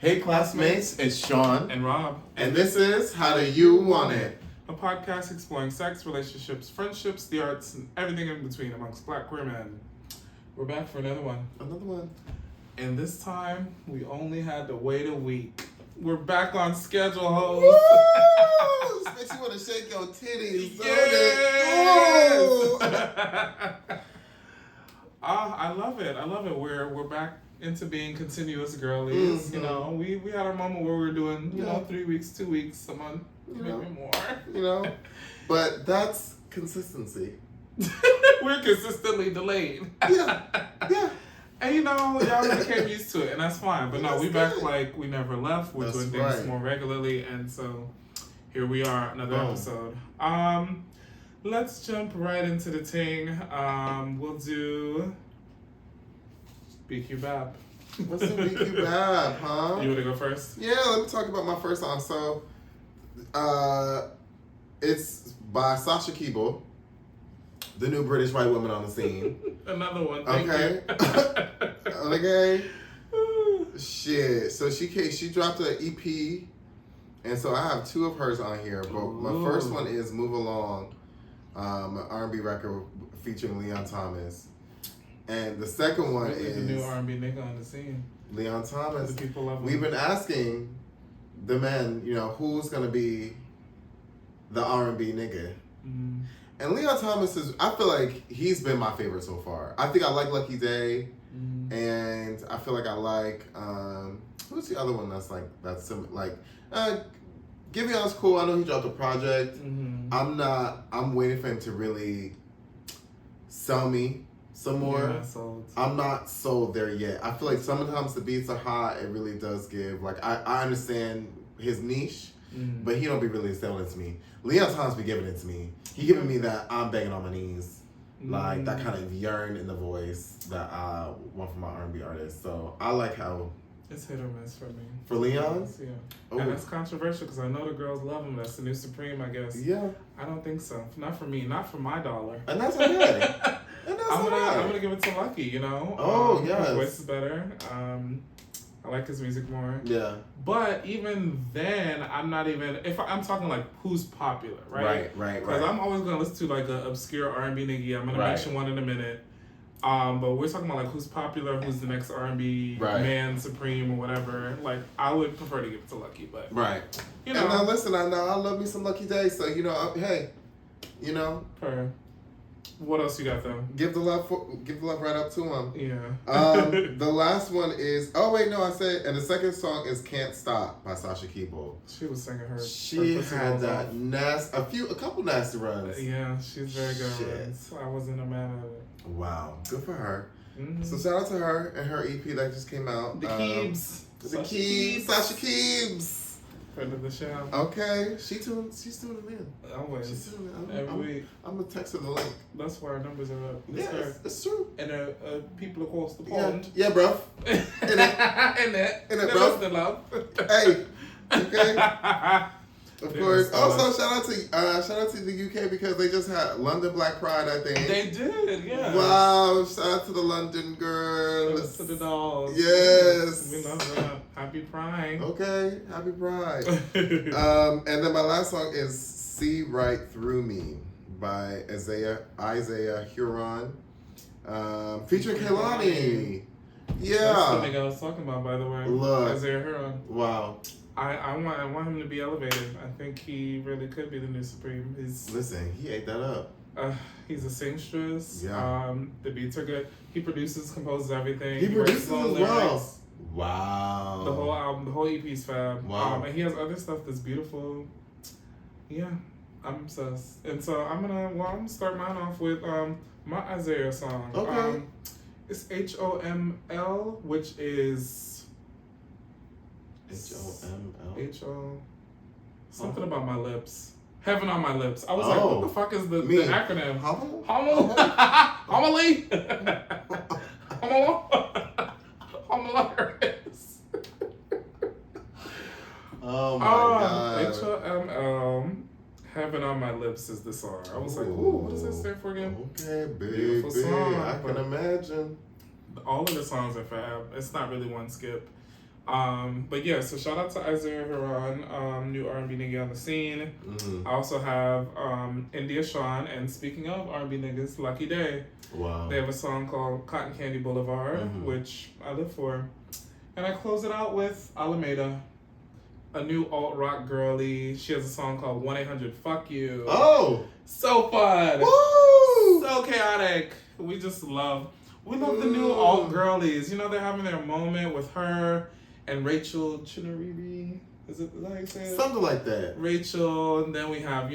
Hey classmates, it's Sean. And Rob. And this is How Do You Want It? A podcast exploring sex, relationships, friendships, the arts, and everything in between amongst black queer men. We're back for another one. Another one. And this time, we only had to wait a week. We're back on schedule, hoes. Woo! Makes you want to shake your titties. Yes! I love it. I love it. We're back into being continuous girlies. Mm-hmm. You know, we had our moment where we were doing, you know, 3 weeks, 2 weeks, a month, maybe more. You know, but that's consistency. We're consistently delayed. Yeah. And you know, y'all became used to it, and that's fine. But no, we back like we never left. We're doing things more regularly, and so here we are, another episode. Let's jump right into the ting. We'll do BQ Bap. What's the BQ Bap, huh? You want to go first? Yeah, let me talk about my first song. So, it's by Sasha Keeble, the new British white woman on the scene. Another one. Thank you. Okay. Shit. So she dropped an EP, and so I have two of hers on here. But my first one is "Move Along," an R&B record featuring Leon Thomas, and the second one is the new R&B nigga on the scene. Leon Thomas. The people love him. We've been asking the men, you know, who's gonna be the R&B nigga. Mm-hmm. And Leon Thomas I feel like he's been my favorite so far. I think I like Lucky Day, and I feel like I like, who's the other one that's Givion's cool. I know he dropped a project. Mm-hmm. I'm waiting for him to really sell me some more. I'm not sold there yet. I feel like sometimes the beats are hot. It really does give, like, I understand his niche, but he don't be really selling it to me. Leon Thomas be giving it to me. He giving me that I'm begging on my knees, like that kind of yearn in the voice that I want from my R&B artist. So I like how it's hit or miss for me. For Leon? Yeah. Oh. And that's controversial because I know the girls love him. That's the new Supreme, I guess. Yeah. I don't think so. Not for me. Not for my dollar. And that's okay. I'm gonna give it to Lucky. You know. Oh yes. His voice is better. I like his music more. Yeah. But even then, I'm not even, if I'm talking like who's popular, right? Right. Because I'm always going to listen to like an obscure R&B nigga. I'm going to mention one in a minute. But we're talking about like who's popular, who's the next R&B man, Supreme, or whatever. Like, I would prefer to give it to Lucky, but. Right. You know. And now listen, I love me some Lucky Day, so, you know, hey, you know. What else you got though? Give the love right up to him. Yeah. The last one is and the second song is "Can't Stop" by Sasha Keeble. She was singing her. She had that a couple nasty runs. Yeah, she's very good at runs. I wasn't a man of it. Wow, good for her. Mm-hmm. So shout out to her and her EP that just came out. The Keebs. Sasha Keebs. Friend of the show. Okay, she's tuning them in. Always. She's tuning in. Every week. I'm gonna text her the link. That's why our numbers are up. It's true. And people across the pond. Yeah, bro. In it, bro. The love. Hey. Okay. Of course. Also, shout out to the UK because they just had London Black Pride, I think. They did, yeah. Wow! Shout out to the London girls. To the dolls. Yes. We love that. Happy Pride. Okay, Happy Pride. And then my last song is "See Right Through Me" by Isaiah Huron, featuring Kehlani. Yeah. That's the nigga I was talking about, by the way. Look. Isaiah Huron. Wow. I want him to be elevated. I think he really could be the new Supreme. Listen, he ate that up. He's a seamstress. Yeah. The beats are good. He produces, composes everything. He produces as well. Lyrics. Wow. The whole album, the whole EP's fab. Wow. And he has other stuff that's beautiful. Yeah, I'm obsessed. And so I'm gonna start mine off with my Isaiah song. Okay. It's HOML, which is HOML. Something about my lips. Heaven on my lips. I was like, what the fuck is the acronym? Homily? Hilarious. Oh my god. HOML. Heaven on My Lips is the song. I was like, ooh, what does that stand for again? Okay, baby. Beautiful song. I can imagine. All of the songs are fab. It's not really one skip. But yeah, so shout out to Isaiah Huron, new R&B nigga on the scene. Mm-hmm. I also have India Shawn, and speaking of R&B niggas, Lucky Day. Wow. They have a song called Cotton Candy Boulevard, which I live for. And I close it out with Alameda, a new alt-rock girly. She has a song called 1-800-FUCK YOU. Oh! So fun! Woo! So chaotic. We love the new alt girlies. You know, they're having their moment with her and Rachel Chinariri. Is that how you say it? Something like that. Rachel, and then we have,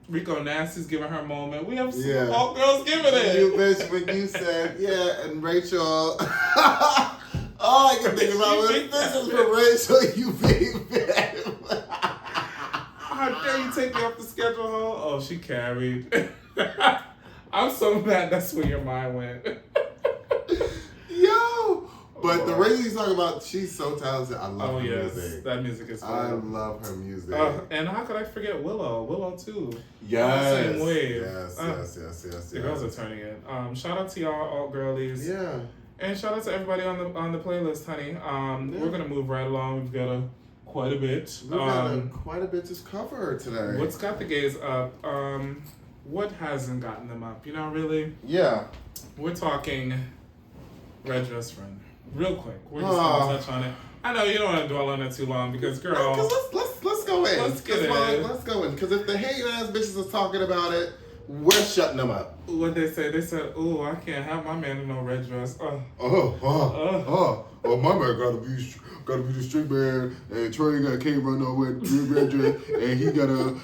Rico Nasty's giving her moment. We have some alt girls giving it. You bitch, when you said, and Rachel. All I can think about was, this is for Rachel, you big bitch. How dare you take me off the schedule, ho? Oh, she carried. I'm so mad that's where your mind went. Yo! But the Rachel you talk about, she's so talented. I love her music. That music is fun. I love her music. And how could I forget Willow? Willow too. Yes. Same wave. Yes. The girls are turning it. Shout out to y'all alt girlies. Yeah. And shout out to everybody on the playlist, honey. We're gonna move right along. We've got quite a bit. We've got quite a bit to cover today. What's got the gays up? What hasn't gotten them up? Really? Yeah. We're talking Red Dress Friend. Real quick. We're just gonna touch on it. I know you don't want to dwell on it too long because, girl. Let's go in. Let's get in. Let's go in. Because if the hating ass bitches is talking about it, we're shutting them up. What they say? They said, "Oh, I can't have my man in no red dress." My man gotta be the street man, and Trey can't run no red dress, and he gotta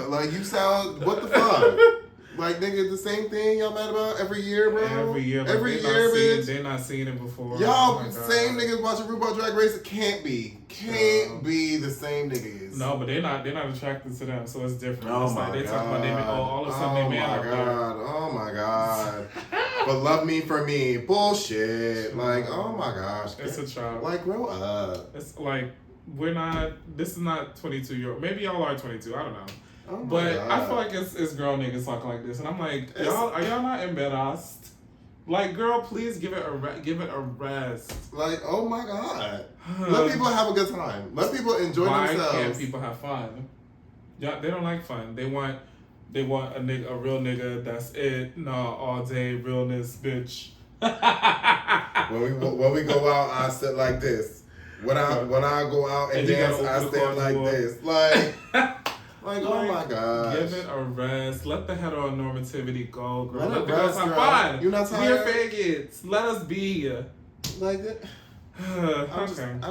like you sound what the fuck. Like, nigga, the same thing y'all mad about every year, bro? Every year, bitch. They're not seeing it before. Y'all, same niggas watching RuPaul Drag Race. It can't be the same niggas. No, but they're not attracted to them, so it's different. Oh it's my like they God. talk about they all of a sudden they man up there. Oh my God. But love me for me. Bullshit. Like, oh my gosh. It's a child. Like, grow up. It's like, this is not 22-year-old. Maybe y'all are 22, I don't know. Oh but God. I feel like it's girl niggas talking like this, and I'm like, are y'all not embarrassed? Like, girl, please give it a rest. Like, oh my God, let people have a good time. Let people enjoy themselves. Why can't people have fun? Yeah, they don't like fun. They want a real nigga. That's it. No, all day realness, bitch. when we go out, I sit like this. When I go out and dance, I stand like this. Like, oh my gosh. Give it a rest. Let the heteronormativity go, girl. Let the girls have fun. You're not tired? We're faggots. Let us be. Like that. I'll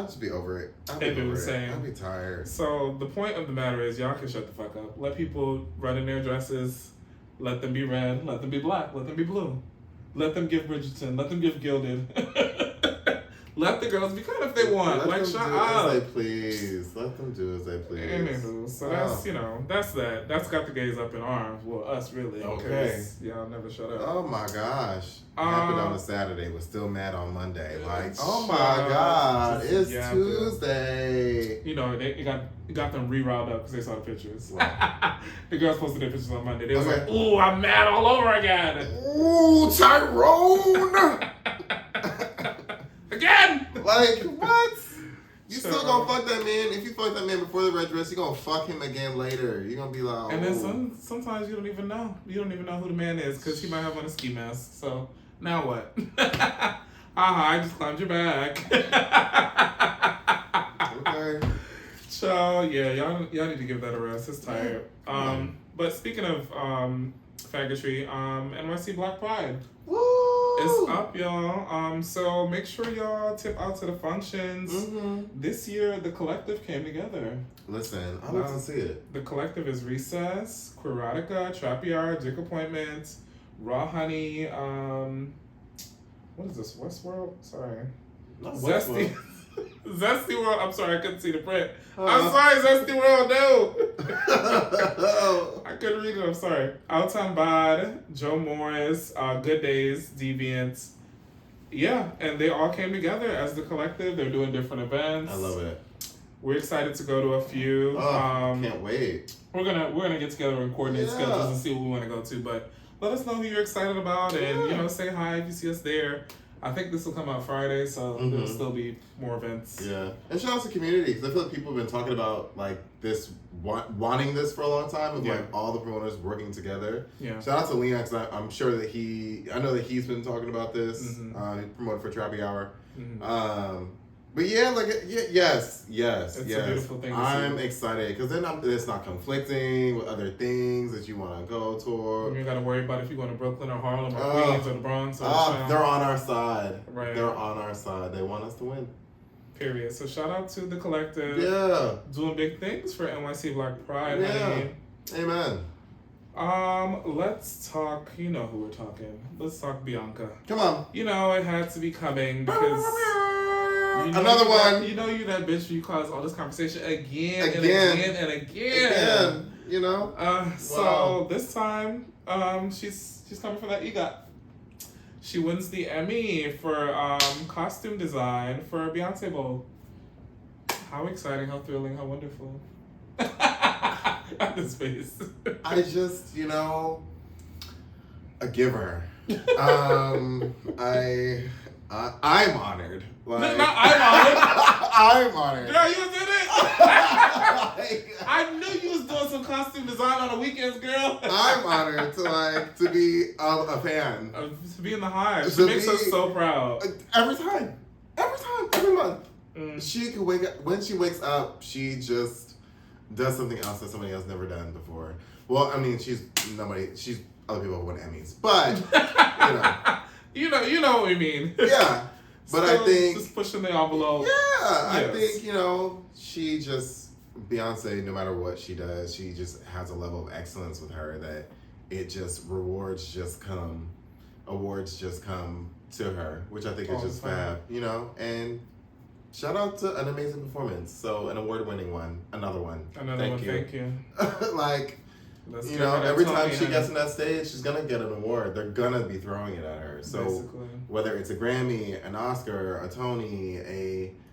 just be over it. I'll be tired. So the point of the matter is, y'all can shut the fuck up. Let people run in their dresses. Let them be red. Let them be black. Let them be blue. Let them give Bridgerton. Let them give Gilded. Let the girls be kind if they want. Like, shut up. As they please. Let them do as they please. Anywho, so that's, that's that. That's got the gays up in arms. Well, us really. Okay. Y'all never shut up. Oh my gosh. Happened on a Saturday. Was still mad on Monday. Like, oh my God. It's Tuesday. It got them re-riled up because they saw the pictures. Wow. The girls posted their pictures on Monday. They was like, ooh, I'm mad all over again. Ooh, Tyrone. Again! Like, what? You still gonna fuck that man. If you fuck that man before the red dress, you gonna fuck him again later. You gonna be like, And then sometimes you don't even know. You don't even know who the man is because he might have on a ski mask. So, now what? I just climbed your back. Okay. So, yeah, y'all need to give that a rest. It's tired. But speaking of faggotry, NYC Black Pride. Woo! It's up, y'all. So make sure y'all tip out to the functions. Mm-hmm. This year, the collective came together. Listen, I want to see it. The collective is Recess, Queerotica, Trappy Yard, Dick Appointment, Raw Honey. What is this? Westworld? Sorry. Not Zesty. Westworld. Zesty World. I'm sorry, I couldn't see the print. I'm sorry, Zesty World. No. I couldn't read it. I'm sorry. Alton Bod, Joe Morris, Good Days, Deviant. Yeah, and they all came together as the collective. They're doing different events. I love it. We're excited to go to a few. Can't wait. We're gonna get together and coordinate schedules and see what we want to go to. But let us know who you're excited about, and say hi if you see us there. I think this will come out Friday, so there'll still be more events. Yeah, and shout out to community because I feel like people have been talking about like this, wanting this for a long time, of like all the promoters working together. Yeah. Shout out to Leon because I'm sure that I know that he's been talking about this. He promoted for Trappy Hour. But yeah, like yes. It's a beautiful thing. I'm excited because then it's not conflicting with other things that you want to go toward. You got to worry about if you're going to Brooklyn or Harlem or Queens or the Bronx. Or they're on our side. Right. They're on our side. They want us to win. Period. So shout out to the collective. Yeah. Doing big things for NYC Black Pride. Yeah. Amen. Let's talk. You know who we're talking. Let's talk Bianca. Come on. You know it had to be coming because. Another one. You know you that bitch who caused all this conversation again. You know. So this time, she's coming for that EGOT. She wins the Emmy for costume design for Beyonce Bowl. How exciting! How thrilling! How wonderful! At this face. I just, a giver. I'm honored. Like, no, I'm honored. I'm honored. Girl, you did it. I knew you was doing some costume design on the weekends, girl. I'm honored to be a fan. To be in the hive. She makes us so proud. Every month. She can wake up. When she wakes up, she just does something else that somebody else never done before. Well, I mean, she's other people who win Emmys, but you know what we mean. Yeah. But still, I think just pushing the envelope. Yeah, yes. I think she just Beyonce. No matter what she does, she just has a level of excellence with her that it just awards just come to her, which I think is just fab. And shout out to an amazing performance. So an award-winning one, another one. Thank you. Like. Every time she gets on that stage, she's gonna get an award. They're gonna be throwing it at her. So basically, whether it's a Grammy, an Oscar, a Tony,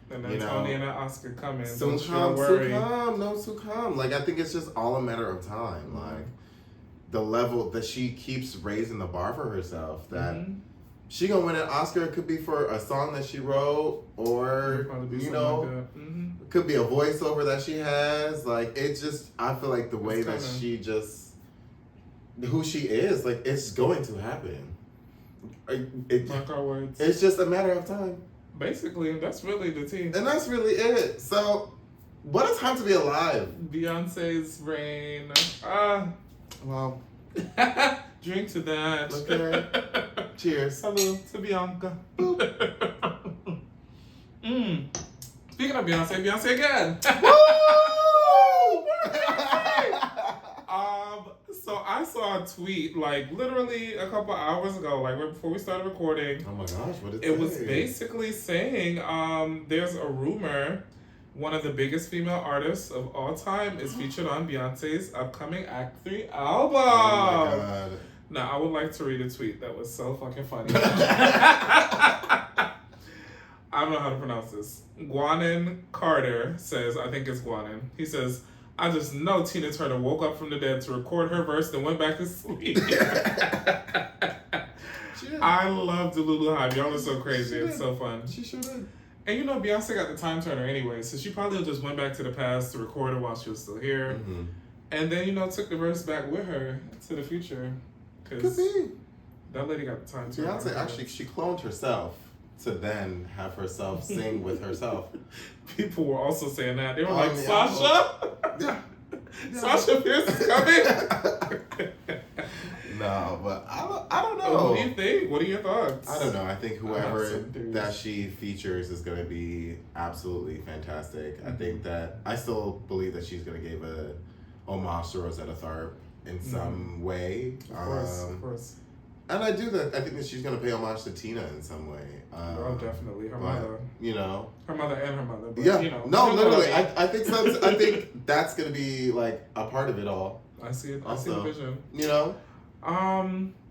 Tony and an Oscar coming. Soon come. Like I think it's just all a matter of time. Like the level that she keeps raising the bar for herself. That she gonna win an Oscar. It could be for a song that she wrote, or could be a voiceover that she has. Like it just, I feel like the way that she just, who she is, like it's going to happen. Mark our words. It's just a matter of time. Basically, that's really the tea. And that's really it. So, what a time to be alive. Beyonce's reign. Well. Drink to that. Okay. Cheers. Hello to Bianca. Speaking of Beyonce again. Woo! So I saw a tweet like literally a couple hours ago, like right before we started recording. Oh my gosh, what did it was basically saying there's a rumor one of the biggest female artists of all time is featured on Beyonce's upcoming Act 3 album. Oh my God. Now, I would like to read a tweet that was so fucking funny. I don't know how to pronounce this. Guanin Carter says, I think it's Guanin. He says, I just know Tina Turner woke up from the dead to record her verse, then went back to sleep. I love Delulu Hive. Y'all are so crazy. It's so fun. She sure did. And Beyonce got the time turner anyway, so she probably just went back to the past to record it while she was still here. And then, took the verse back with her to the future. Could be. That lady got the time turner. Beyonce actually, she cloned herself to then have herself sing with herself. People were also saying that. They were like, Sasha? Yeah. Sasha Fierce is coming? No, but I don't know. What do you think? What are your thoughts? I don't know. I think whoever that she features is going to be absolutely fantastic. I think that I still believe that she's going to give a homage to Rosetta Tharpe in some way. Of course. And I do that. I think that she's going to pay homage to Tina in some way. Definitely. Her mother. Her mother and her mother. But, No, literally. I think so. I think that's going to be like a part of it all. I see it. I see the vision.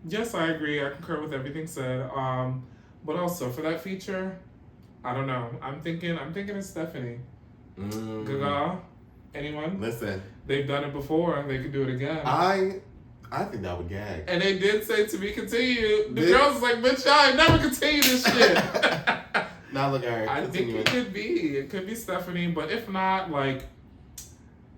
Yes, I agree. I concur with everything said. But also for that feature, I don't know. I'm thinking it's Stephanie. Gaga. Anyone? Listen. They've done it before. They could do it again. I think that would gag. And they did say to be continued. The girls was like, bitch, y'all ain't never continue this shit. Now look at her. I think it could be. It could be Stephanie, but if not, like,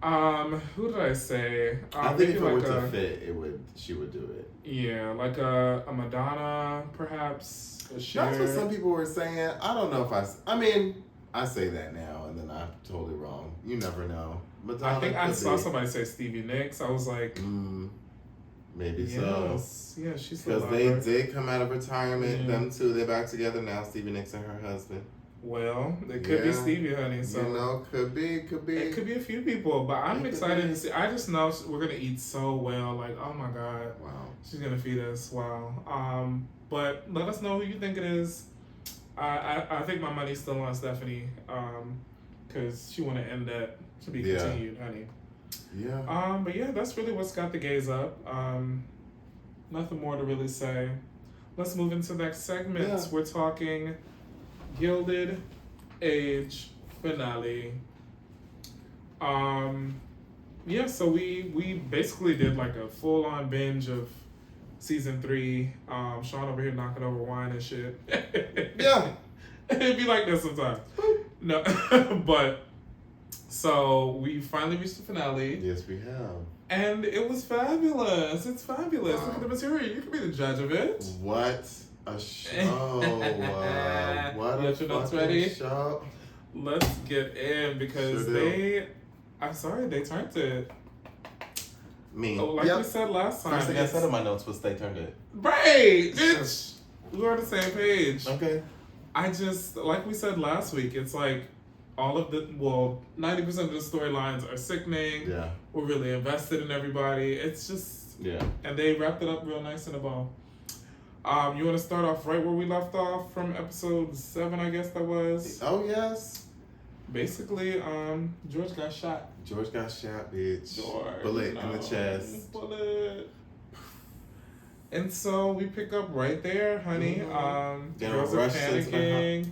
who did I say? I think if it were to fit, she would do it. Yeah, like a Madonna, perhaps. That's what some people were saying. I don't know if I mean, I say that now, and then I'm totally wrong. You never know. Madonna, I think I saw somebody say Stevie Nicks. I was like, maybe so. Yeah, she's because they did come out of retirement. Them two, they're back together now. Stevie Nicks and her husband. Well, it could be Stevie, honey. So could be. It could be a few people, but I'm excited to see. I just know we're gonna eat so well. Like, oh my god, wow, she's gonna feed us. Wow. But let us know who you think it is. I think my money's still on Stephanie. Because she want to end that to be continued, honey. Yeah. But yeah, that's really what's got the gays up. Nothing more to really say. Let's move into the next segment. Yeah. We're talking Gilded Age finale. Yeah, so we basically did like a full on binge of season 3. Sean over here knocking over wine and shit. Yeah. It'd be like this sometimes. No, but so we finally reached the finale. Yes, we have. And it was fabulous. It's fabulous. Wow. Look at the material. You can be the judge of it. What a show. What a fucking ready? Show. Let's get in because I'm sorry, they turned it. Me. Oh, like we said last time. First thing I said in my notes was they turned it. Right, bitch. We're on the same page. Okay. I just, like we said last week, it's like all of 90% of the storylines are sickening. Yeah. We're really invested in everybody. It's just, and they wrapped it up real nice in a bow. You want to start off right where we left off from episode 7, I guess that was? Oh, yes. Basically, George got shot. George got shot, bitch. Bullet in the chest. Bullet. And so we pick up right there, honey. Girls are panicking.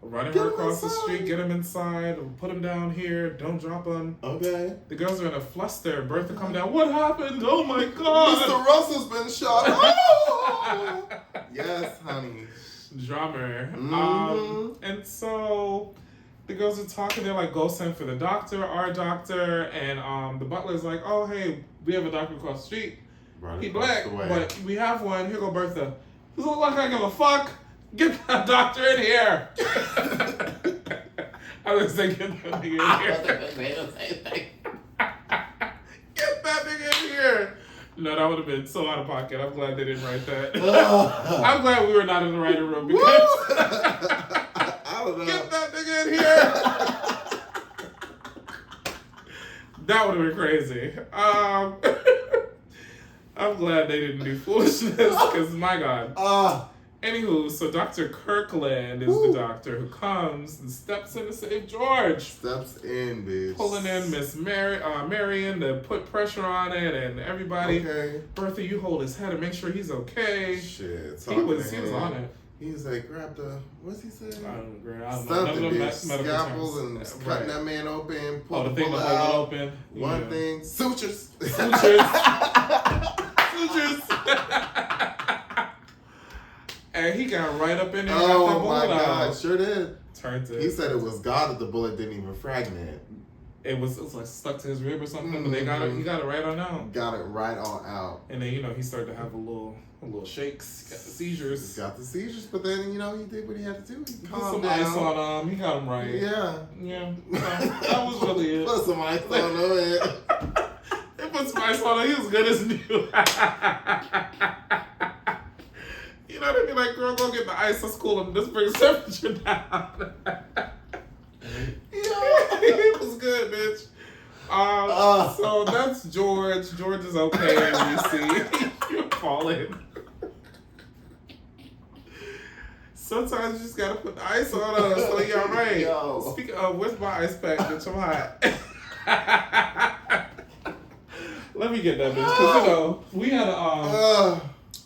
Running her across the street, get him inside, put him down here, don't drop him. Okay. The girls are in a fluster. Bertha come down. What happened? Oh my God. Mr. Russell's been shot. Oh! Yes, honey. Drummer. And so the girls are talking. They're like, go send for the doctor, our doctor. And the butler's like, oh, hey, we have a doctor across the street. He black, but we have one. Here go Bertha. Does it look like I give a fuck? Get that doctor in here. I was saying, get that nigga in here. Get that nigga in here. No, that would have been so out of pocket. I'm glad they didn't write that. I'm glad we were not in the writing room because I don't know. Get that nigga in here. That would have been crazy. I'm glad they didn't do foolishness because, my God. Anywho, so Dr. Kirkland is the doctor who comes and steps in to save George. Steps in, bitch. Pulling in Miss Marion to put pressure on it and everybody. Okay. Bertha, you hold his head and make sure he's okay. Shit. He was on it. He was like, grab the, what's he saying? I don't know. Something, bitch. Scalpels and cutting that man open, pull the bullet out. Open. One thing, sutures. And he got right up in there. Oh my God, sure did. Turned it. He said it was God that the bullet didn't even fragment. It was like stuck to his rib or something, but he got it right on out. Got it right on out. And then he started to have a little shakes, got the seizures. Got the seizures, but then he did what he had to do. He calmed some down. ice on him. He got him right. Yeah. So that was really it. Put some ice on him. They put some ice on him. He was good as new. You know, they'd be like, girl, go get the ice. Let's cool him. This brings temperature down. It was good, bitch. So that's George. George is okay, you see. You're falling. Sometimes you just gotta put the ice on us so you're alright. Yo. Speaking of, where's my ice pack, bitch? I'm hot. Let me get that, bitch. Because, we had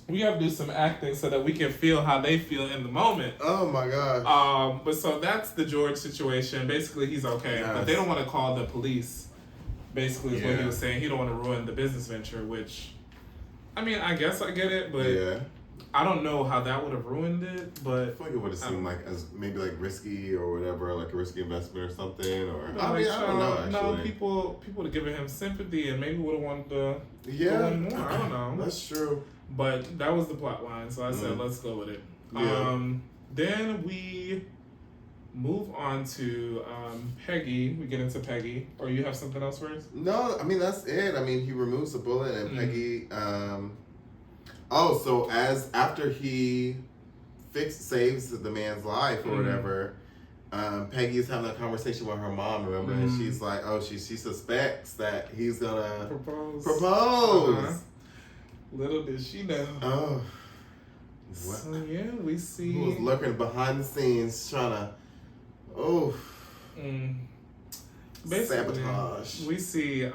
we have to do some acting so that we can feel how they feel in the moment. Oh my gosh. But so that's the George situation. Basically, he's okay, but they don't want to call the police. Basically, is what he was saying. He don't want to ruin the business venture, which I mean, I guess I get it, but yeah. I don't know how that would have ruined it, but... I feel like it would have seemed like as maybe like risky or whatever, like a risky investment or something, or... I mean, I don't know, actually. No, people would have given him sympathy and maybe would have wanted to go in more. I don't know. That's true. But that was the plot line, so I said, let's go with it. Yeah. Then we move on to Peggy. We get into Peggy. Or you have something else first? No, I mean, that's it. I mean, he removes the bullet and Peggy... so after he saves the man's life or whatever, Peggy's having a conversation with her mom, remember? And she's like, she suspects that he's gonna propose. Little did she know. Oh. So yeah, we see who was lurking behind the scenes trying to basically, sabotage. We see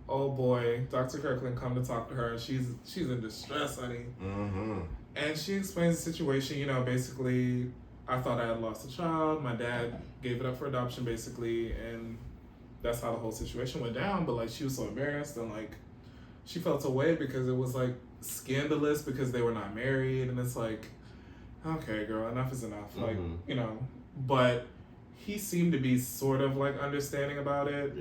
old boy Dr. Kirkland come to talk to her, and she's in distress, honey. And she explains the situation. You know, basically, I thought I had lost a child. My dad gave it up for adoption, basically, and that's how the whole situation went down. But like, she was so embarrassed, and like, she felt away because it was like scandalous because they were not married, and it's like, okay, girl, enough is enough. Like, you know, but he seemed to be sort of like understanding about it,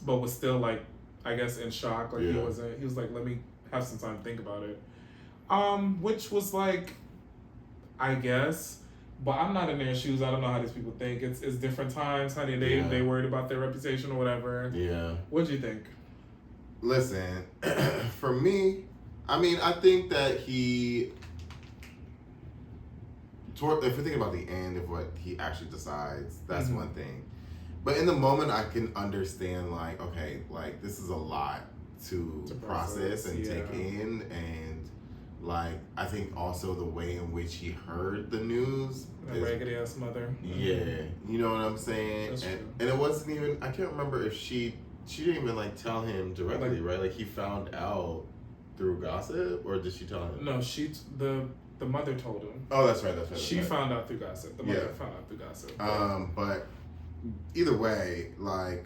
but was still like, I guess, in shock. Like he was like, let me have some time to think about it, which was like, I guess, but I'm not in their shoes. I don't know how these people think. It's different times, honey. They worried about their reputation or whatever. What'd you think? Listen, for me, I mean, I think that if we're thinking about the end of what he actually decides, that's one thing. But in the moment, I can understand, like, okay, like, this is a lot to process and take in. And, like, I think also the way in which he heard the news. A raggedy-ass mother. Yeah. You know what I'm saying? That's true. And it wasn't even, I can't remember if she didn't even, like, tell him directly, right? Like, he found out through gossip, or did she tell him? No, the mother told him. Oh, that's right. She found out through gossip. The mother found out through gossip. But either way, like,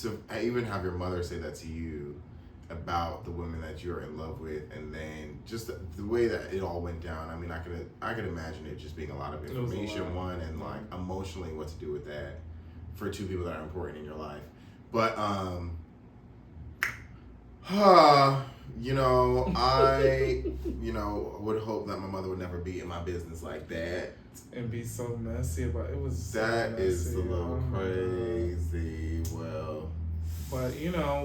to even have your mother say that to you about the women that you're in love with, and then just the way that it all went down. I mean, I could imagine it just being a lot of information, and like emotionally what to do with that for two people that are important in your life. But I would hope that my mother would never be in my business like that and be so messy about it. Was that so is a little crazy. Well, but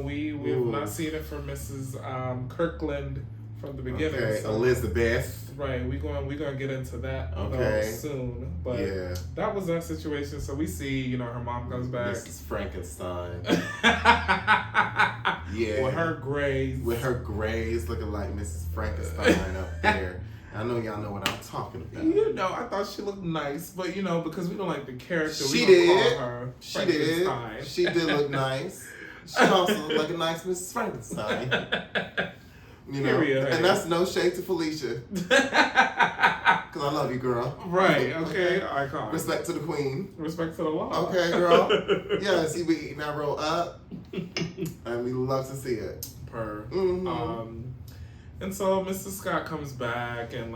we've not seen it from Mrs. Kirkland from the beginning. Okay, so. Elizabeth. Right, we're gonna get into that soon. But that was our situation. So we see, her mom comes back. Mrs. Frankenstein. With her grays. Looking like Mrs. Frankenstein up there. I know y'all know what I'm talking about. I thought she looked nice, but because we don't like the character, she we don't call her Frankenstein. She did look nice. She also looked like a nice Mrs. Frankenstein. And that's no shade to Felicia. Because I love you, girl. Right, okay, icon. Respect to the queen. Respect to the law. Okay, girl. Yes, you be eating that roll up. And we love to see it. And so Mrs. Scott comes back and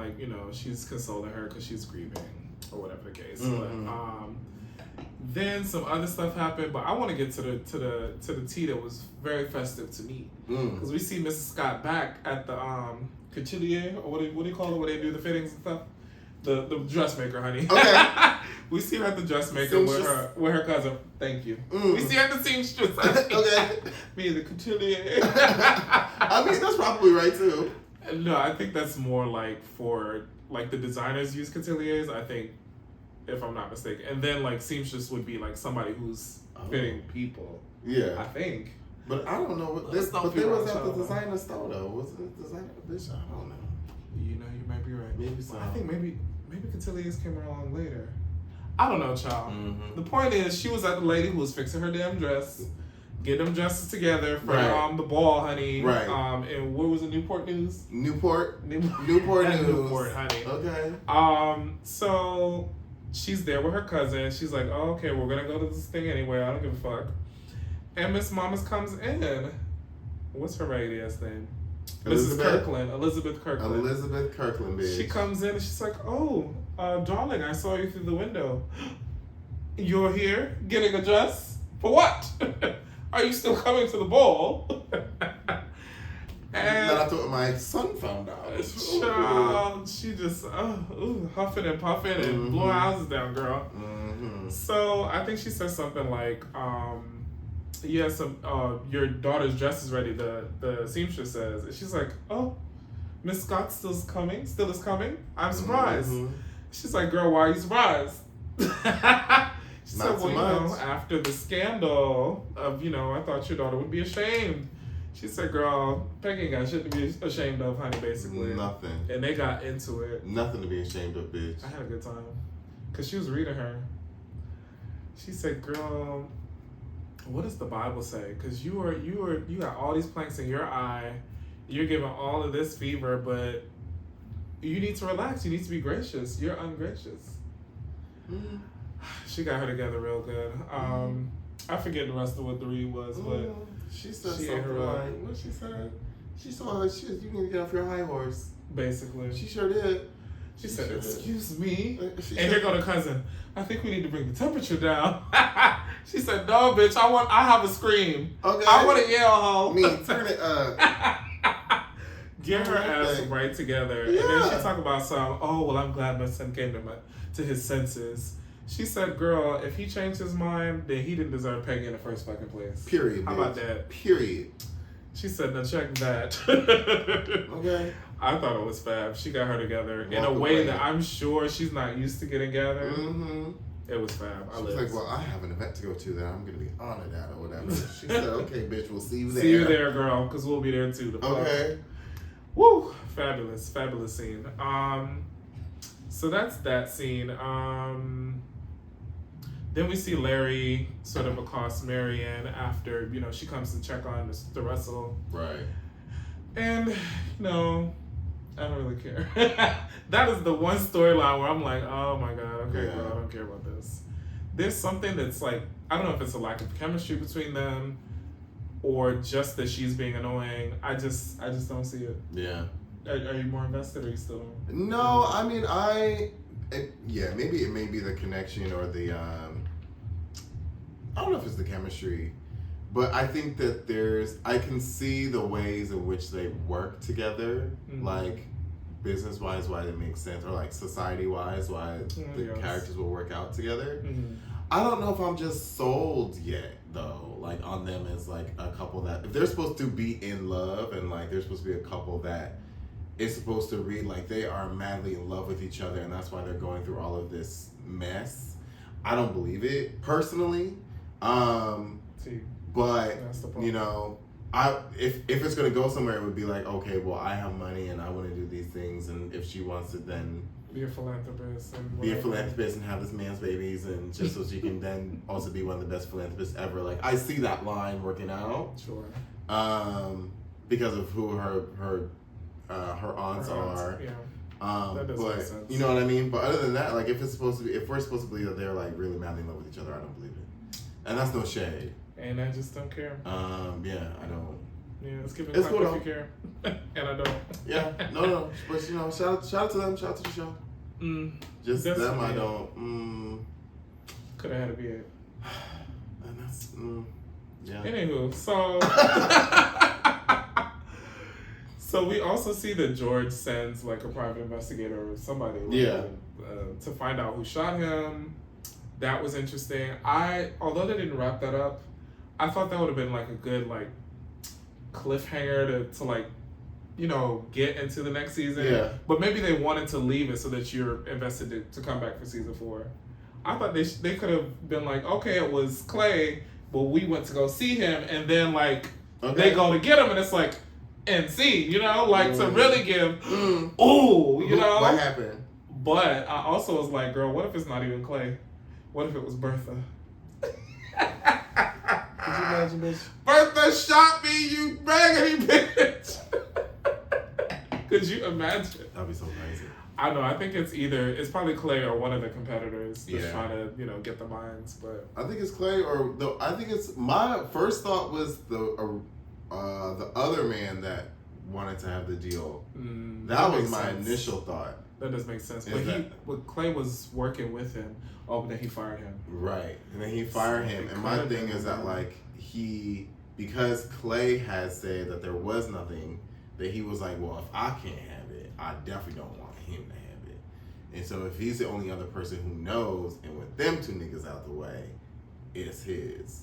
she's consoling her because she's grieving or whatever the case. But then some other stuff happened, but I want to get to the tea that was very festive to me, because we see Mrs. Scott back at the couturier, or what do you call it, where they do the fittings and stuff, the dressmaker, honey. Okay. We see her at the dressmaker with her cousin. Thank you. We see her at the seamstress. Okay. Me, the couturier. I mean, that's probably right too. No, I think that's more like for the designers use couturiers, I think, if I'm not mistaken. And then seamstress would be somebody who's fitting people. Yeah. I think. But I don't know. But they was at the designer store though. Was it designer bitch? I don't know. You might be right. Maybe so. I think maybe couturiers came along later. I don't know, child. The point is, she was at the lady who was fixing her damn dress, getting them dresses together for the ball, honey. Right. And where was it? Newport News. Newport News. Newport, honey. Okay. So she's there with her cousin. She's like, oh, okay, we're gonna go to this thing anyway. I don't give a fuck. And Miss Mamas comes in. What's her raggedy ass name? Mrs. Kirkland. Elizabeth Kirkland. Elizabeth Kirkland, bitch. She comes in and she's like, oh, darling, I saw you through the window. You're here getting a dress? For what? Are you still coming to the ball? And that's what my son found out. Child, she just huffing and puffing and blowing houses down, girl. So I think she said something like, your daughter's dress is ready, the seamstress says. And she's like, oh, Miss Scott still is coming? I'm surprised. She's like, girl, why are you surprised? She said, well, after the scandal of, I thought your daughter would be ashamed. She said, girl, Peggy got shit to be ashamed of, honey, basically. Nothing. And they got into it. Nothing to be ashamed of, bitch. I had a good time. Because she was reading her. She said, girl, what does the Bible say? Because you got all these planks in your eye. You're giving all of this fever, but you need to relax. You need to be gracious. You're ungracious. She got her together real good. I forget the rest of what the read was, but she said something like, what she said? She saw her shit. You need to get off your high horse. Basically. She sure did. She said, excuse me. And here go the cousin. I think we need to bring the temperature down. She said, no, bitch, I have a scream. Okay. I want to yell, ho. Me, turn it up. Get her ass right together. Yeah. And then she talk about I'm glad my son came to his senses. She said, girl, if he changed his mind, then he didn't deserve Peggy in the first fucking place. Period. How about that? Period. She said, now check that. Okay. I thought it was fab. She got her together in a way that I'm sure she's not used to getting gathered. It was fab. She was like, well, I have an event to go to that I'm going to be honored at or whatever. She said, okay, bitch, we'll see you there. See you there, girl, because we'll be there too. Okay. Woo! Fabulous. Fabulous scene. So that's that scene. Then we see Larry sort of accost Marianne after, she comes to check on the Russell. Right. And, I don't really care. That is the one storyline where I'm like, oh my God, okay, bro, I don't care about this. There's something that's like, I don't know if it's a lack of chemistry between them or just that she's being annoying. I just don't see it. Yeah. Are you more invested or you still don't? No, I mean, maybe it may be the connection or the, I don't know if it's the chemistry, but I think that I can see the ways in which they work together, like business-wise, why it makes sense, or like society-wise, why the characters will work out together. I don't know if I'm just sold yet, though, like on them as like a couple that, if they're supposed to be in love and like they're supposed to be a couple that is supposed to read like they are madly in love with each other and that's why they're going through all of this mess, I don't believe it, personally. But if it's gonna go somewhere, it would be like, okay, well, I have money and I want to do these things, and if she wants to then be a philanthropist and have this man's babies, and just so she can then also be one of the best philanthropists ever. Like, I see that line working out. Sure. Because of who her aunts are. Yeah. That does make sense. You know what I mean? But other than that, like, if we're supposed to believe that they're like really madly in love with each other, I don't believe it. And that's no shade. And I just don't care. Yeah, I don't. Yeah, let's give it a clap if you care. And I don't. Yeah, no. But shout out to them, shout out to the show. Just that's them, I don't. Could have had a beard. And that's yeah. Anywho, so we also see that George sends like a private investigator or somebody to find out who shot him. That was interesting. Although they didn't wrap that up, I thought that would have been like a good like cliffhanger to like, get into the next season. Yeah. But maybe they wanted to leave it so that you're invested to come back for season 4. I thought they could have been like, okay, it was Clay, but we went to go see him, and then like they go to get him, and it's like NC, to really give what happened. But I also was like, girl, what if it's not even Clay? What if it was Bertha? Could you imagine, bitch? Bertha shot me, you raggedy bitch. Could you imagine? That'd be so crazy. I know. I think it's probably Clay or one of the competitors that's trying to, get the minds. But I think it's Clay I think it's, my first thought was the other man that wanted to have the deal. That was my initial thought. That does make sense. But Clay was working with him. Oh, but then he fired him. Right. And then he fired him. And my thing is that, like, because Clay had said that there was nothing, that he was like, well, if I can't have it, I definitely don't want him to have it. And so if he's the only other person who knows, and with them two niggas out the way, it's his.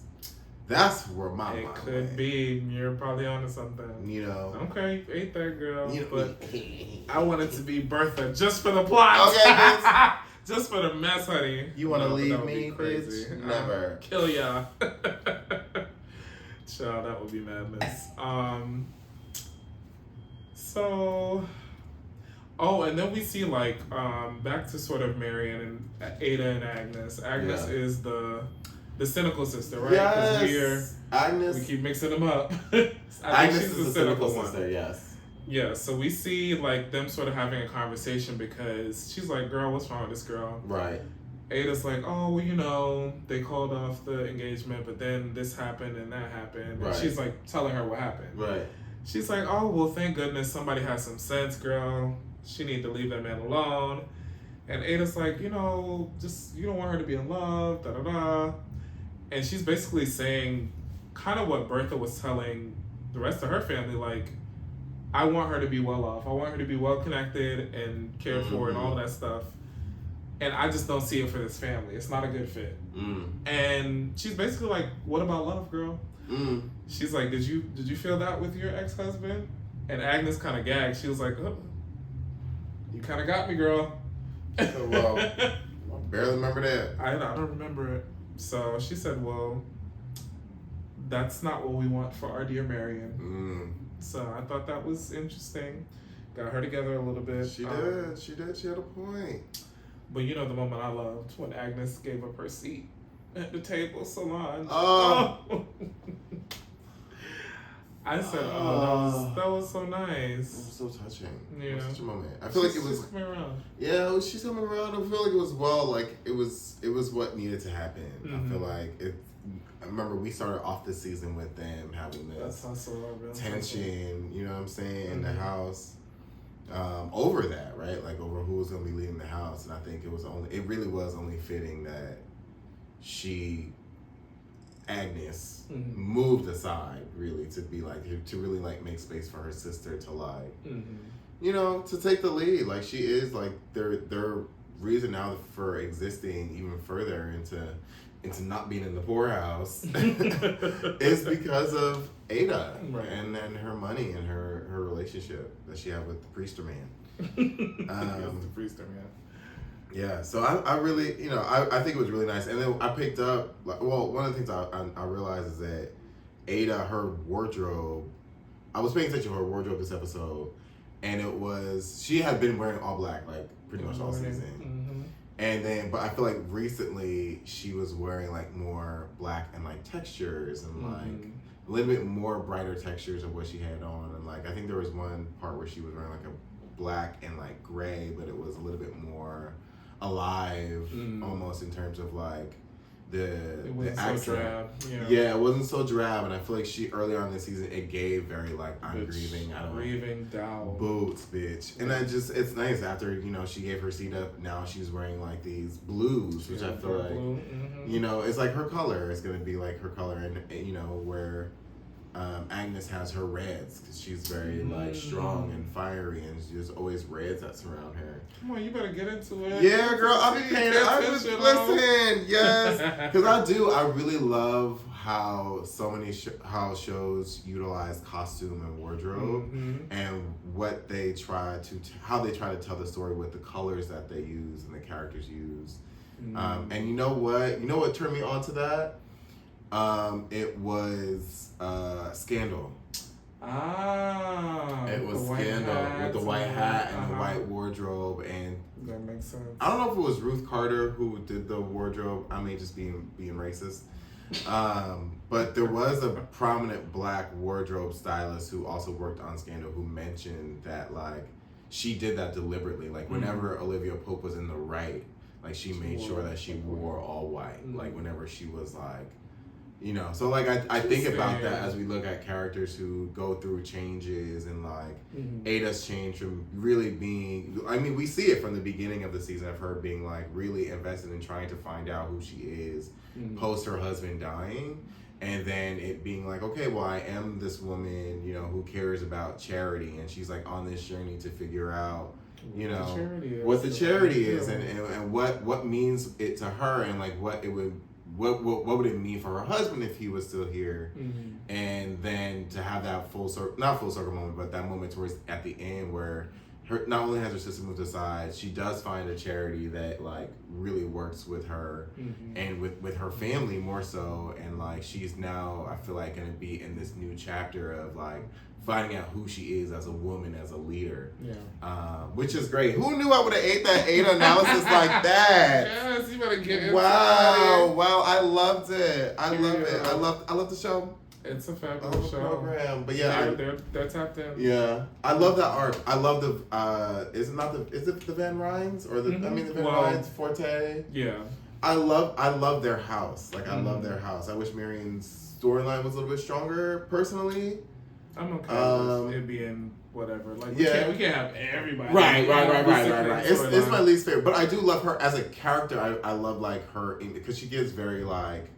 That's where my mind went. It could be. You're probably onto something. You know. Okay, ain't that girl. But I want it to be Bertha just for the plot. Okay, bitch. Just for the mess, honey. You want to leave me, crazy? Never. Kill ya. Child, that would be madness. And then we see, like, back to sort of Marion and Ada and Agnes. Agnes is the cynical sister, right? Yes. Agnes. We keep mixing them up. Agnes is the cynical sister, yes. Yeah, so we see, like, them sort of having a conversation because she's like, girl, what's wrong with this girl? Right. Ada's like, oh, well, you know, they called off the engagement, but then this happened and that happened. Right. And she's like telling her what happened. Right. She's like, oh, well, thank goodness somebody has some sense, girl. She need to leave that man alone. And Ada's like, you know, just, you don't want her to be in love, da-da-da. And she's basically saying kind of what Bertha was telling the rest of her family, like, I want her to be well off. I want her to be well connected and cared for and all of that stuff. And I just don't see it for this family. It's not a good fit. And she's basically like, what about love, girl? She's like, did you feel that with your ex-husband? And Agnes kind of gagged. She was like, oh, you kind of got me, girl. Well, I barely remember that. I don't remember it. So she said, well, that's not what we want for our dear Marion. So I thought that was interesting. Got her together a little bit. She did. She had a point. But you know the moment I loved when Agnes gave up her seat at the table, Solange. Oh. I said, that was so nice. It was so touching. Yeah. It was such a moment. I feel like it was. She's coming around. Yeah, she's coming around. I feel like it was it was what needed to happen. I feel like it. I remember we started off the season with them having this tension. You know what I'm saying, in the house. Over that, right? Like over who was gonna be leading the house, and I think it really was only fitting that Agnes moved aside, really, to be like, to really like make space for her sister to like, you know, to take the lead. Like she is like their reason now for existing even further into not being in the poorhouse is because of Ada, right. And then her money and her relationship that she had with the priester man. The priester man. Yeah, so I really, you know, I think it was really nice. And then I picked up, one of the things I realized is that Ada, her wardrobe, I was paying attention to her wardrobe this episode, and she had been wearing all black, like, pretty much all season. And then, but I feel like recently she was wearing, like, more black and, like, textures and, like, a little bit more brighter textures of what she had on. And, like, I think there was one part where she was wearing, like, a black and, like, gray, but it was a little bit more alive, almost in terms of like the accent. So drab, yeah, it wasn't so drab, and I feel like earlier on this season it gave very like I'm grieving, I don't grieving down boots, bitch, and then just it's nice after you know she gave her seat up. Now she's wearing like these blues, which I feel like you know it's like her color. It's gonna be like her color, and you know where. Agnes has her reds because she's very like strong and fiery, and there's always reds that surround her. Come on, you better get into it. Yeah, girl, I'll be paying. Listen, yes, because I really love how so many how shows utilize costume and wardrobe, and what they try to how they try to tell the story with the colors that they use and the characters use. And you know what turned me on to that. It was Scandal. It was Scandal with the white hat and the white wardrobe, and that makes sense. I don't know if it was Ruth Carter who did the wardrobe. I may just being racist. But there was a prominent black wardrobe stylist who also worked on Scandal who mentioned that like she did that deliberately. Like whenever Olivia Pope was in the right, like she made sure that she wore all white. Like whenever she was like You know, so like I think about that as we look at characters who go through changes and like Ada's change from really being, I mean, we see it from the beginning of the season of her being like really invested in trying to find out who she is post her husband dying, and then it being like, okay, well, I am this woman, you know, who cares about charity, and she's like on this journey to figure out, you know, what the charity is and what means it to her, and like what would it mean for her husband if he was still here, and then to have that not full circle moment, but that moment towards at the end where her not only has her sister moved aside, she does find a charity that like really works with her and with her family more so, and like she's now I feel like gonna be in this new chapter of like finding out who she is as a woman, as a leader. Which is great. Who knew I would have ate that Ada analysis like that? Yes, you better get it. Wow, I loved it. I love the show. It's a fabulous show. Program. But yeah, they're tapped in. Yeah, I love that art. I love the. Is it the Van Rhines or the? I mean the Van Rhines Forte. Yeah. I love their house. Like I love their house. I wish Marion's storyline was a little bit stronger. Personally, I'm okay with it being whatever. Like we can't have everybody. Right. It's my least favorite, but I do love her as a character. I love like her because she gives very like.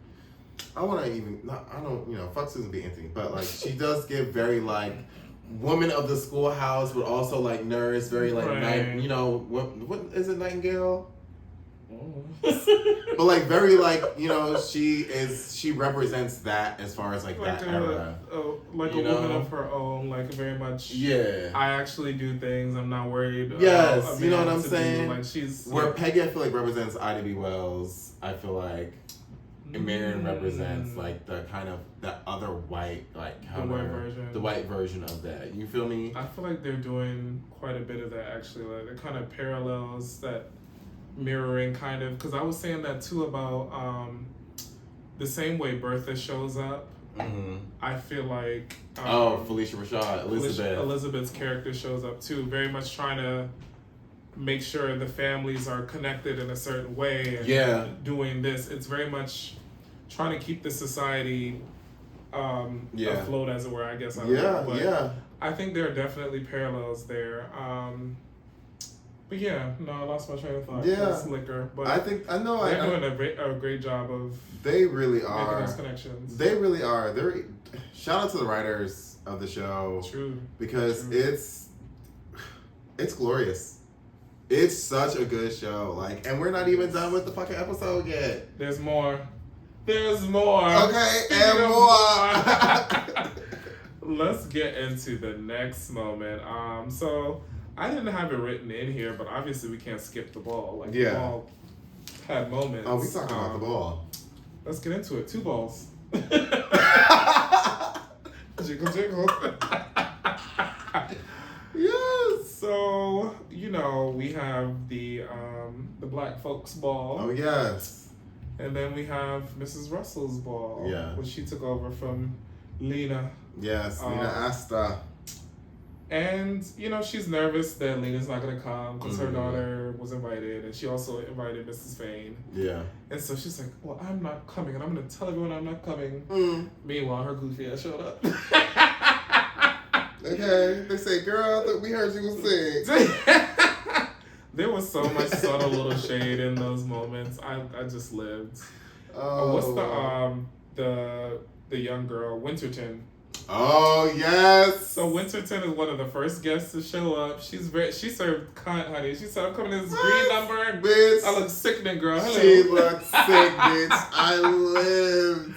I don't, you know, fuck Susan B. Anthony, but like she does give very like woman of the schoolhouse, but also like nurse, very like you know, what is it, Nightingale? But like very like, you know, she represents that as far as like that era. Like a woman of her own, like very much. Yeah. I actually do things. I'm not worried. Yes, you know what I'm saying. Like she's where Peggy, I feel like represents Ida B. Wells. I feel like. And Marion represents like the kind of that other white like counter, the white version of that. You feel me? I feel like they're doing quite a bit of that actually. Like it kind of parallels that mirroring kind of, because I was saying that too about the same way Bertha shows up. I feel like Felicia Rashad, Elizabeth's character shows up too, very much trying to make sure the families are connected in a certain way and doing this. It's very much trying to keep the society afloat, as it were, I guess. I think there are definitely parallels there. But yeah, no, I lost my train of thought. It's liquor. But they're doing a great job of they really making are those connections. They really are. Shout out to the writers of the show. True. Because it's glorious. It's such a good show. Like, and we're not even done with the fucking episode yet. There's more. Okay, and more. Let's get into the next moment. So I didn't have it written in here, but obviously we can't skip the ball. Like the ball had moments. Oh, we talking about the ball. Let's get into it. 2 balls. Jiggle. Yes. So, you know, we have the Black Folks Ball. Oh yes. And then we have Mrs. Russell's ball. Yeah. Which she took over from Lena. Yes, Lena Asta. And, you know, she's nervous that Lena's not going to come because her daughter was invited. And she also invited Mrs. Fane. Yeah. And so she's like, well, I'm not coming. And I'm going to tell everyone I'm not coming. Meanwhile, her goofy ass showed up. Okay. They say, girl, we heard you was sick. There was so much subtle little shade in those moments. I just lived. What's the young girl, Winterton? Oh yes. So Winterton is one of the first guests to show up. She served cunt, honey. She said, I'm coming in this green number. Bitch. I look sickening, girl. Hello. She looked sick, bitch. I lived.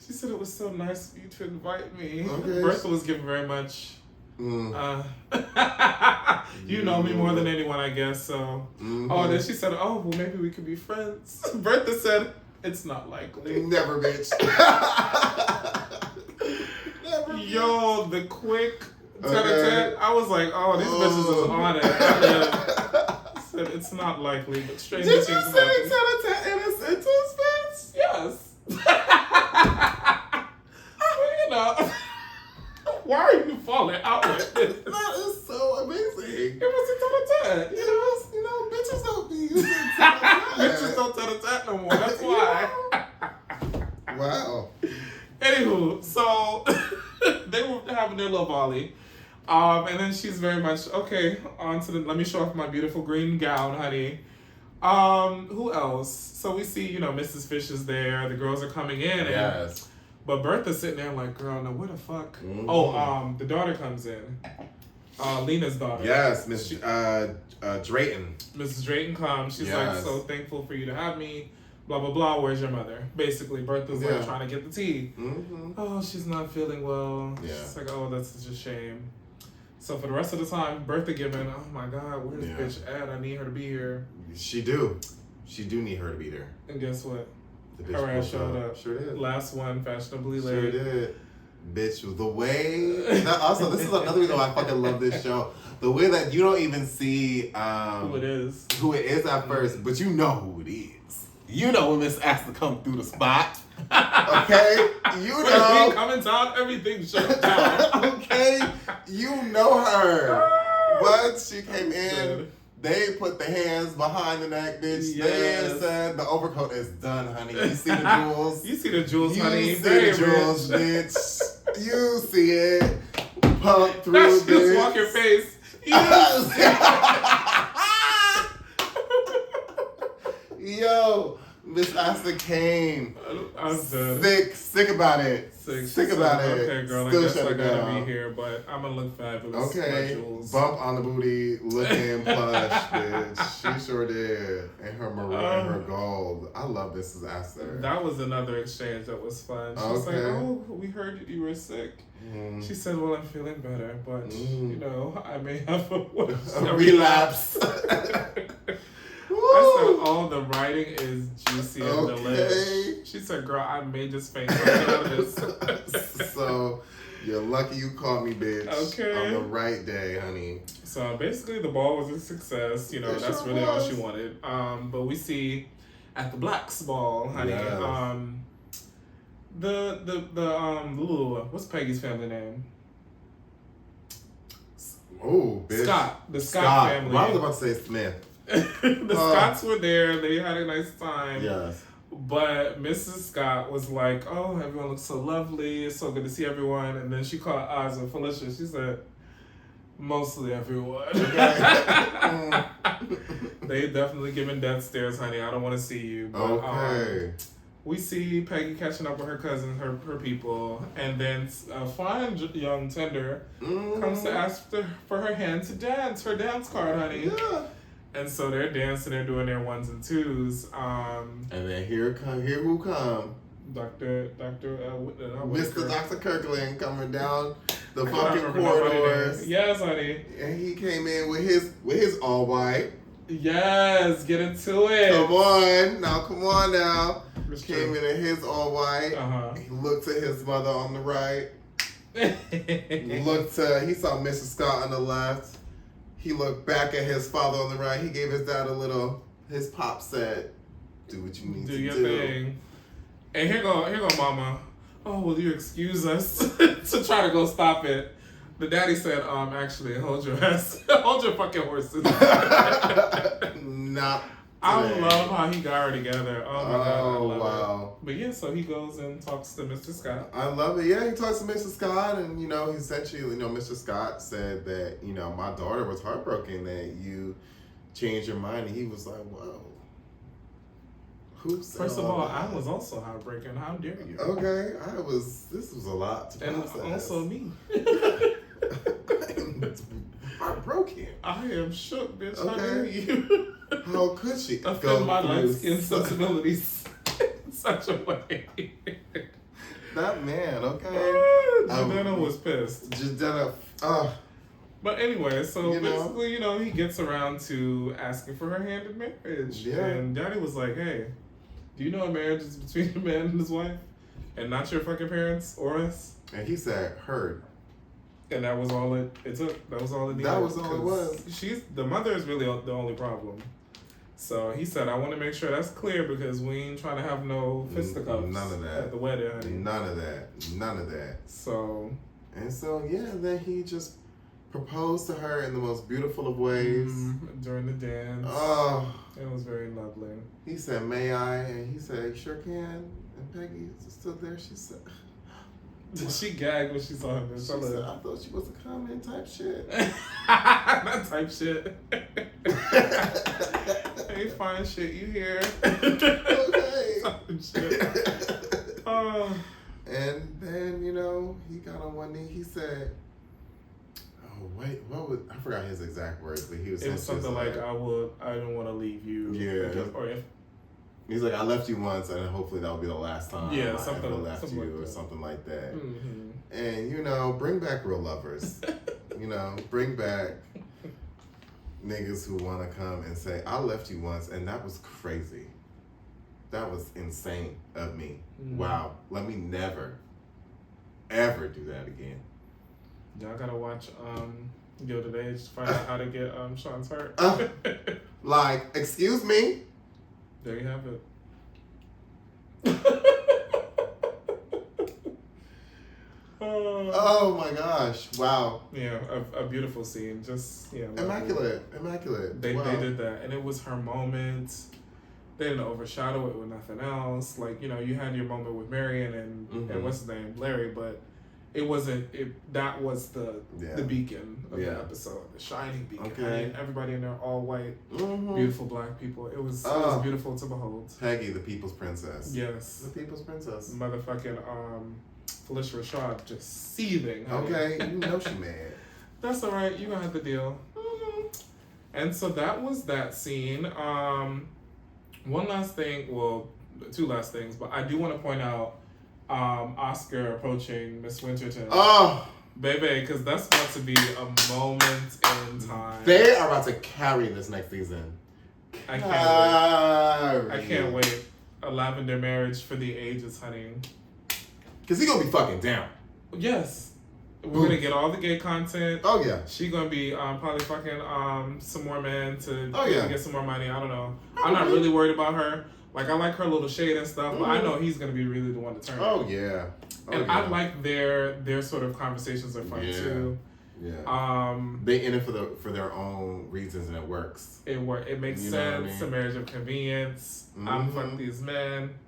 She said it was so nice of you to invite me. Okay. Bertha was giving very much. You know me more than anyone, I guess. So, then she said, "Oh, well, maybe we could be friends." Bertha said, "It's not likely." Never, bitch. Never. Yo, the quick tete-a-tete. I was like, "Oh, these bitches is on it." I said, "It's not likely," but stranger things happen. Did you say tete-a-tete in a sentence, bitch? Yes. Well, you know. Why are you falling out like this? That is so amazing. It was a tete-a-tete. You know, bitches don't be using tete-a-tete. Bitches don't tete-a-tete no more. That's why. Wow. Anywho, so they were having their little volley. And then she's very much, okay, on to the, let me show off my beautiful green gown, honey. Who else? So we see, Mrs. Fish is there. The girls are coming in. Yes. But Bertha's sitting there like, girl, now where the fuck? Mm-hmm. Oh, the daughter comes in. Lena's daughter. Yes, Miss Drayton. Mrs. Drayton comes. She's like, so thankful for you to have me. Blah, blah, blah. Where's your mother? Basically, Bertha's like trying to get the tea. Mm-hmm. Oh, she's not feeling well. Yeah. She's like, oh, that's such a shame. So for the rest of the time, Bertha giving, oh my God, where's bitch at? I need her to be here. She do need her to be there. And guess what? The bitch Her ass showed up. Sure did. Last one, fashionably late. Sure did. Bitch, the way... Also, this is another reason why I fucking love this show. The way that you don't even see... who it is. Who it is at first, but you know who it is. You know when Miss has to come through the spot. Okay? You know. Coming down, everything shut down. Okay? You know her. What? She came in. They put the hands behind the neck, bitch. Yes. They said the overcoat is done, honey. You see the jewels? You see the jewels, honey. You see the jewels, bitch. You see it. Pump through, bitch. Just bitch. Walk your face. Yo, Miss Asta came. I'm dead. Sick about it. Sick about it. Okay, girl, Still I guess I gotta down. be here, but I'm gonna look fabulous. Okay, bump on the booty, looking plush, bitch. She sure did. And her maroon and her gold. I love Mrs. Asta. That was another exchange that was fun. She was like, oh, we heard you were sick. She said, well, I'm feeling better, but, I may have a relapse. I said, oh, the writing is juicy and delish. She said, girl, I may just faint out of this. So, you're lucky you called me, bitch. Okay. On the right day, honey. So, basically, the ball was a success. That's really all she wanted. But we see at the Blacks ball, honey, what's Peggy's family name? Oh, bitch. Scott. The Scott family. Well, I was about to say Smith. The Scotts were there. They had a nice time. Yes. But Mrs. Scott was like, oh, everyone looks so lovely. It's so good to see everyone. And then she called eyes on Felicia. She said, mostly everyone. Okay. They definitely giving death stares, honey. I don't want to see you. But, okay. We see Peggy catching up with her cousins, her people. And then a fine young tender comes to ask for her hand to dance, her dance card, honey. Yeah. And so they're dancing, they're doing their ones and twos. And then here who come? Mr. Dr. Kirkland coming down the fucking corridors. Yes, honey. And he came in with his all white. Yes, get into it. Come on now. Came in his all white. He looked at his mother on the right. He saw Mrs. Scott on the left. He looked back at his father on the right. He gave his dad his pop said, do what you need to do. Do your thing. And here go mama. Oh, will you excuse us to try to go stop it? The daddy said, actually, hold your ass. Hold your fucking horses. Not I love how he got her together. Oh my God. I love wow. it. But yeah, so he goes and talks to Mr. Scott. I love it. Yeah, he talks to Mr. Scott, and essentially, Mr. Scott said that, my daughter was heartbroken that you changed your mind, and he was like, whoa. Who said First of all, I was also heartbroken. How dare you? Okay, this was a lot to process. And also me. Heartbroken. I am shook, bitch. Okay. How dare you? How could she offend my light skin sensibilities in such a way? That man, okay. Jadena was pissed. But anyway, so basically, he gets around to asking for her hand in marriage. Yeah. And Daddy was like, hey, do you know a marriage is between a man and his wife? And not your fucking parents or us? And he said, heard. And that was all it took. That was all it needed. That was all it was. The mother is really the only problem. So he said, I want to make sure that's clear because we ain't trying to have no fisticuffs. None of that. At the wedding, honey. None of that. So. And so, then he just proposed to her in the most beautiful of ways. During the dance. Oh. It was very lovely. He said, may I? And he said, sure can. And Peggy stood there. She said, She gagged when she saw him. She said, I thought she was a comment type shit. Not type shit. Ain't fine shit, you hear? Okay. Shit. And then, you know, he got on one knee. He said, oh, wait, I forgot his exact words, but he was saying something like, I don't want to leave you. Yeah. Or if, he's like, I left you once, and hopefully that'll be the last time I ever left you, like or something like that. Mm-hmm. And, you know, bring back real lovers. You know, bring back niggas who want to come and say, I left you once, and that was crazy. That was insane of me. Mm-hmm. Wow. Let me never, ever do that again. Y'all gotta watch Gilded Age to find out how to get Sean's hurt. Like, excuse me? There you have it. Oh my gosh! Wow. Yeah, a beautiful scene. Just immaculate. They did that, and it was her moment. They didn't overshadow it with nothing else. Like, you know, you had your moment with Marion and what's his name, Larry, but it wasn't. That was the beacon of the episode, the shining beacon. Okay. And everybody in there, all white, beautiful black people. It was beautiful to behold. Peggy, the people's princess. Yes. The people's princess. Motherfucking Felicia Rashad just seething. Honey. Okay, you know she mad. That's all right. You gonna have to deal. And so that was that scene. One last thing. Well, two last things, but I do want to point out Oscar approaching Miss Winterton. Oh, baby, because that's about to be a moment in time. They are about to carry this next season. I can't wait. A lavender marriage for the ages, honey. Cause he gonna be fucking down. Yes. We're gonna get all the gay content. Oh yeah. She gonna be probably fucking some more men to get some more money. I don't know. Probably. I'm not really worried about her. Like, I like her little shade and stuff, but I know he's gonna be really the one to turn. Oh yeah. I like their sort of conversations are fun too. Yeah. They in it for their own reasons, and it works. It makes sense. A marriage of convenience. I'm fucking these men.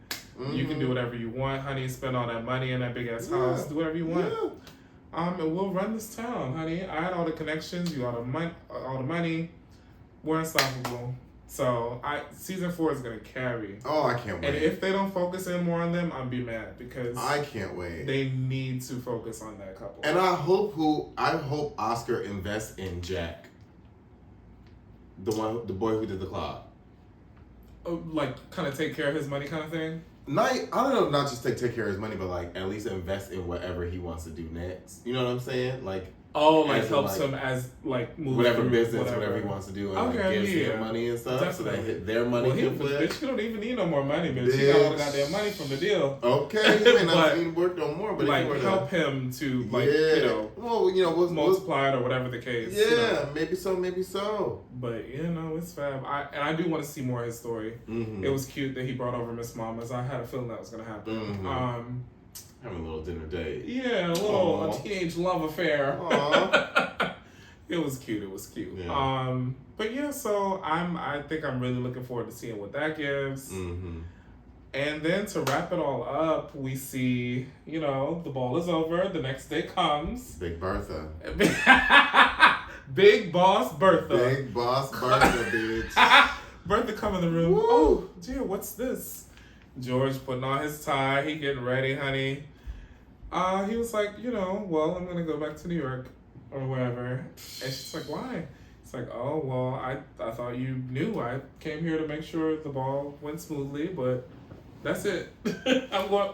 You can do whatever you want, honey. Spend all that money in that big ass house. Do whatever you want. Yeah. And we'll run this town, honey. I had all the connections. You got all the money. We're unstoppable. So season 4 is gonna carry. Oh, I can't wait. And if they don't focus in more on them, I'll be mad because I can't wait. They need to focus on that couple. And I hope Oscar invests in Jack, the boy who did the club. Like, kind of take care of his money, kind of thing. I don't know, not just take care of his money, but like at least invest in whatever he wants to do next. You know what I'm saying? Like, helps him as like move whatever business, whatever he wants to do, and gives him money and stuff. Definitely. So that their money can flip. Bitch, you don't even need no more money, bitch. You got all the goddamn money from the deal. Okay, you may not need work no more, but like help him to multiply it or whatever the case. Yeah, maybe so. But it's fab. I do want to see more of his story. Mm-hmm. It was cute that he brought over Miss Mamas. I had a feeling that was gonna happen. Mm-hmm. Having a little dinner date. Yeah, a teenage love affair. It was cute. Yeah. But yeah, so I think I'm really looking forward to seeing what that gives. Mm-hmm. And then to wrap it all up, we see, the ball is over. The next day comes. Big Bertha. Big boss Bertha. Big boss Bertha, bitch. Bertha come in the room. Woo! Oh, dear, what's this? George putting on his tie. He getting ready, honey. He was like, well, I'm going to go back to New York or wherever. And she's like, why? It's like, oh, well, I thought you knew. I came here to make sure the ball went smoothly, but that's it. I'm going...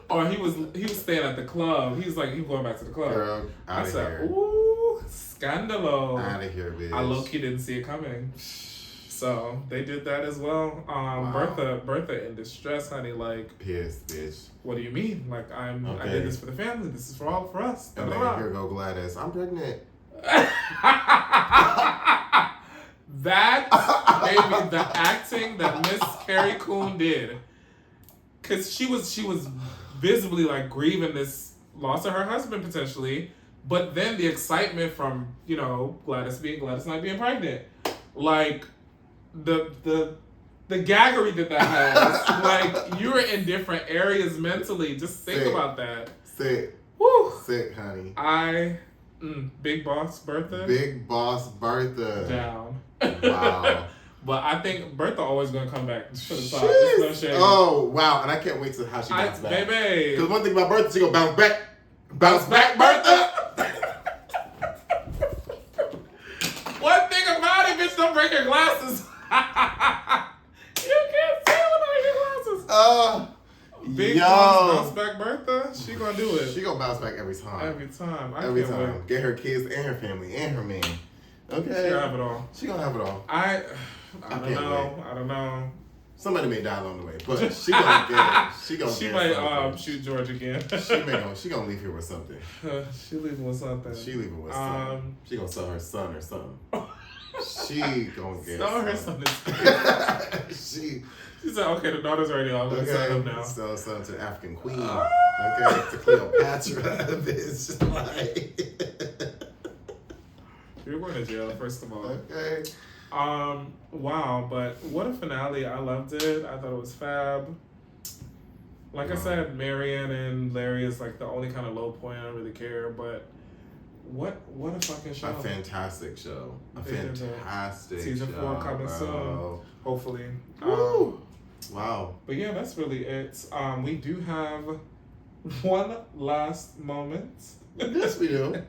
Or he was staying at the club. He was going back to the club. Girl, I said, ooh, scandalo. Out of here, bitch. I low-key didn't see it coming. So they did that as well. Wow. Bertha in distress, honey. Like, pissed, bitch. What do you mean? Like, I did this for the family. This is for us. And then here go Gladys. I'm pregnant. That baby, the acting that Miss Carrie Coon did, because she was visibly like grieving this loss of her husband potentially, but then the excitement from Gladys not being pregnant, like the the gaggery that has. Like, you're in different areas mentally. Just think about that. Sick. Woo. Sick, honey. Big Boss Bertha. Big Boss Bertha. Down. Wow. But I think Bertha always gonna come back to the top. No shade. Oh wow! And I can't wait to how she bounces back. Baby. Because one thing about Bertha, she gonna bounce back. Bounce back, Bertha. One thing about it, bitch, don't break your glasses. You can't see without your glasses. Big bounce back Bertha, she gonna do it. She gonna bounce back every time. Every time. Every time. Wait. Get her kids and her family and her man. Okay. She gonna have it all. She gonna have it all. I don't know. Somebody may die along the way, but she gonna get it. She might shoot George again. she gonna leave here with something. She leaving with something. She leaving with something. She gonna sell her son or something. She gonna get sell her son. She said, okay, the daughter's already on. Okay, sell him now. Sell son to the African queen. Okay, to Cleopatra. Bitch, like. You're going to jail, first of all. Okay. Wow, but what a finale. I loved it. I thought it was fab. Like I said, Marianne and Larry is like the only kind of low point. I don't really care, but what a fucking show. A fantastic show. A fantastic Season 4 coming soon. Hopefully. Wow. But yeah, that's really it. We do have one last moment. Yes, we do.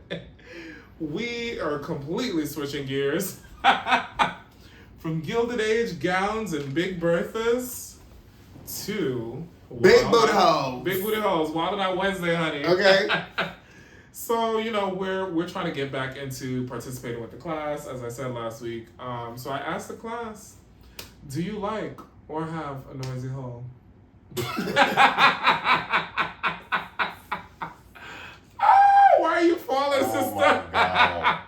We are completely switching gears from Gilded Age gowns and Big Berthas to Big Booty Hoes. Big Booty Hoes. Wild Out Wednesday, honey. Okay. So, we're trying to get back into participating with the class, as I said last week. So I asked the class, do you like or have a noisy hole? Why are you falling, sister? My God.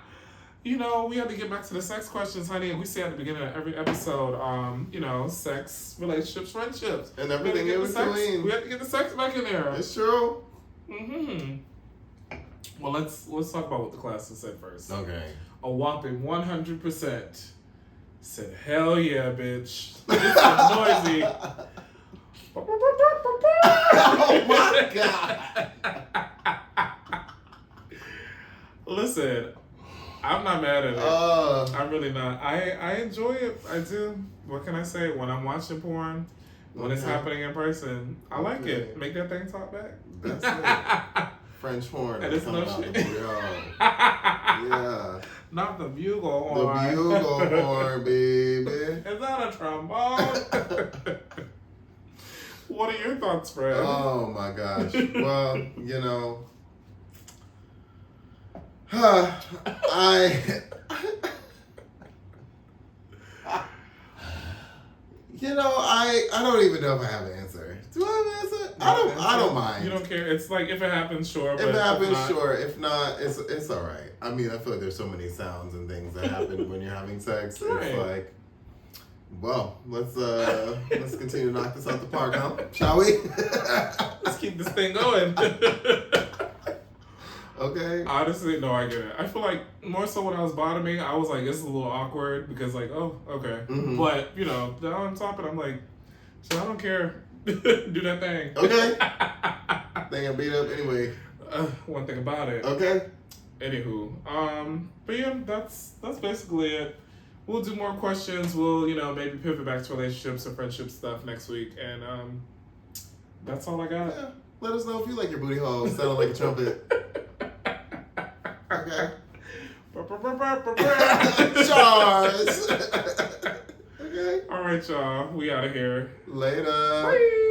We have to get back to the sex questions, honey. And we say at the beginning of every episode, sex, relationships, friendships. And everything in between. We have to get the sex back in there. It's true. Mm-hmm. Well, let's talk about what the class has said first. Okay. A whopping 100% said, hell yeah, bitch. It's noisy. Oh my God. Listen, I'm not mad at it. I'm really not. I enjoy it. I do. What can I say? When I'm watching porn, when it's happening in person, I like it. Make that thing talk back. That's it. French horn. And it's no shit. Yeah. Not the bugle horn. The bugle horn, baby. Is that a trombone? What are your thoughts, Fred? Oh my gosh. Well, I don't even know if I have an answer. Do I have an answer? I don't mind. You don't care. It's like if it happens, sure. If it happens, sure. If not, it's all right. I mean, I feel like there's so many sounds and things that happen when you're having sex. Right. It's like, well, let's continue to knock this out the park, huh? Shall we? Let's keep this thing going. Okay. Honestly, no, I get it. I feel like more so when I was bottoming, I was like, this is a little awkward because like, oh, okay. Mm-hmm. But, down on top of it, I'm like, so I don't care. Do that thing. Okay. They get beat up anyway. One thing about it. Okay. Anywho. But yeah, that's basically it. We'll do more questions. We'll, maybe pivot back to relationships and friendship stuff next week. And that's all I got. Yeah. Let us know if you like your booty hole sounding like a trumpet. Okay. Charles. Okay. All right, y'all. We out of here. Later. Bye.